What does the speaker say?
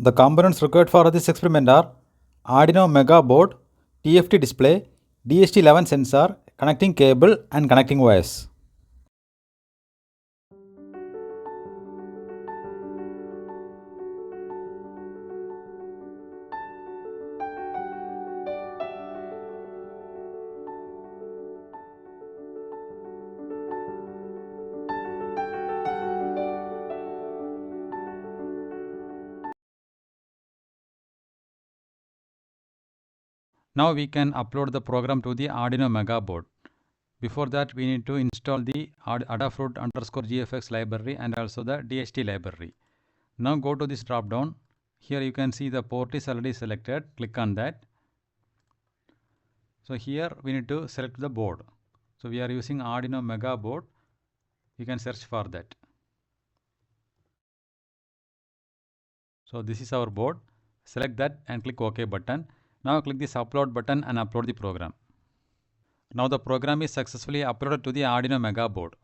The components required for this experiment are Arduino Mega board, TFT display, DHT11 sensor, connecting cable and connecting wires. Now we can upload the program to the Arduino Mega board. Before that, we need to install the Adafruit_GFX library and also the DHT library. Now go to this drop down. Here you can see the port is already selected. Click on that. So here we need to select the board. So we are using Arduino Mega board. You can search for that. So this is our board. Select that and click OK button. Now click this upload button and upload the program. Now the program is successfully uploaded to the Arduino Mega board.